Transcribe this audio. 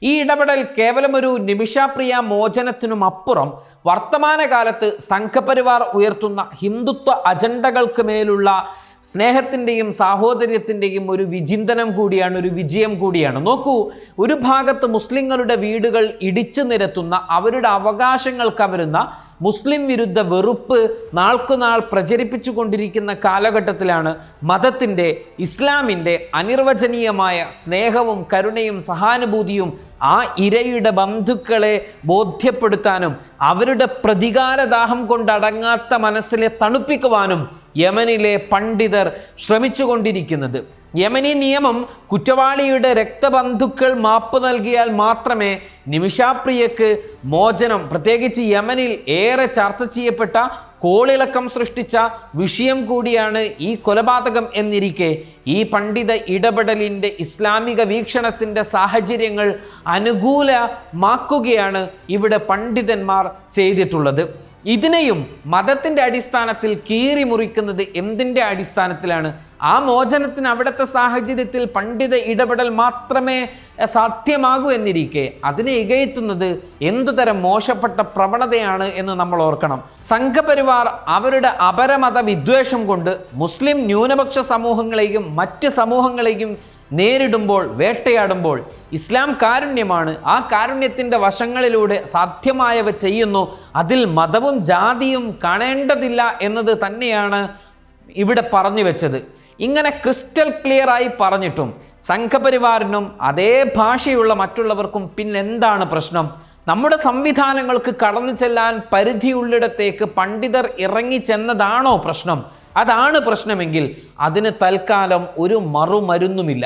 ഈ ഇടപെടൽ കേവലം ഒരു നിമിഷാപ്രിയ മോചനത്തിനുമപ്പുറം വർത്തമാനകാലത്ത് സംഘപരിവാർ ഉയർത്തുന്ന ഹിന്ദുത്വ അജണ്ടകൾക്ക് മേലുള്ള സ്നേഹത്തിൻ്റെയും സാഹോദര്യത്തിൻ്റെയും ഒരു വിചിന്തനം കൂടിയാണ്, ഒരു വിജയം കൂടിയാണ്. നോക്കൂ, ഒരു ഭാഗത്ത് മുസ്ലിങ്ങളുടെ വീടുകൾ ഇടിച്ചു നിരത്തുന്ന, അവരുടെ അവകാശങ്ങൾക്ക് വരുന്ന മുസ്ലിം വിരുദ്ധ വെറുപ്പ് നാൾക്കുനാൾ പ്രചരിപ്പിച്ചു കൊണ്ടിരിക്കുന്ന കാലഘട്ടത്തിലാണ് മതത്തിൻ്റെ, ഇസ്ലാമിൻ്റെ അനിർവചനീയമായ സ്നേഹവും കരുണയും സഹാനുഭൂതിയും ആ ഇരയുടെ ബന്ധുക്കളെ ബോധ്യപ്പെടുത്താനും അവരുടെ പ്രതികാരദാഹം കൊണ്ടടങ്ങാത്ത മനസ്സിലെ തണുപ്പിക്കുവാനും യമനിലെ പണ്ഡിതർ ശ്രമിച്ചുകൊണ്ടിരിക്കുന്നത്. യമനി നിയമം കുറ്റവാളിയുടെ രക്തബന്ധുക്കൾ മാപ്പ് നൽകിയാൽ മാത്രമേ നിമിഷാപ്രിയക്ക് മോചനം, പ്രത്യേകിച്ച് യമനിൽ ഏറെ ചർച്ച ചെയ്യപ്പെട്ട കോളിളക്കം സൃഷ്ടിച്ച വിഷയം കൂടിയാണ് ഈ കൊലപാതകം എന്നിരിക്കെ ഈ പണ്ഡിത ഇടപെടലിൻ്റെ ഇസ്ലാമിക വീക്ഷണത്തിൻ്റെ സാഹചര്യങ്ങൾ അനുകൂലമാക്കുകയാണ് ഇവിടെ പണ്ഡിതന്മാർ ചെയ്തിട്ടുള്ളത്. ഇതിനെയും മതത്തിൻ്റെ അടിസ്ഥാനത്തിൽ കീറി മുറിക്കുന്നത് എന്തിൻ്റെ അടിസ്ഥാനത്തിലാണ്? ആ മോചനത്തിന് അവിടുത്തെ സാഹചര്യത്തിൽ പണ്ഡിത ഇടപെടൽ മാത്രമേ സാധ്യമാകൂ എന്നിരിക്കെ അതിനെ ഇകഴ്ത്തുന്നത് എന്തുതരം മോശപ്പെട്ട പ്രവണതയാണ് എന്ന് നമ്മൾ ഓർക്കണം. സംഘപരിവാർ അവരുടെ അപരമത വിദ്വേഷം കൊണ്ട് മുസ്ലിം ന്യൂനപക്ഷ സമൂഹങ്ങളെയും മറ്റ് സമൂഹങ്ങളെയും നേരിടുമ്പോൾ, വേട്ടയാടുമ്പോൾ ഇസ്ലാം കാരുണ്യമാണ്. ആ കാരുണ്യത്തിൻ്റെ വശങ്ങളിലൂടെ സാധ്യമായവ ചെയ്യുന്നു. അതിൽ മതവും ജാതിയും കാണേണ്ടതില്ല എന്നത് തന്നെയാണ് ഇവിടെ പറഞ്ഞു വെച്ചത്. ഇങ്ങനെ ക്രിസ്റ്റൽ ക്ലിയർ ആയി പറഞ്ഞിട്ടും സംഘപരിവാറിനും അതേ ഭാഷയുള്ള മറ്റുള്ളവർക്കും പിന്നെന്താണ് പ്രശ്നം? നമ്മുടെ സംവിധാനങ്ങൾക്ക് കടന്നു ചെല്ലാൻ പരിധിയുള്ളിടത്തേക്ക് പണ്ഡിതർ ഇറങ്ങിച്ചെന്നതാണോ പ്രശ്നം? അതാണ് പ്രശ്നമെങ്കിൽ അതിന് തൽക്കാലം ഒരു മറുമരുന്നുമില്ല.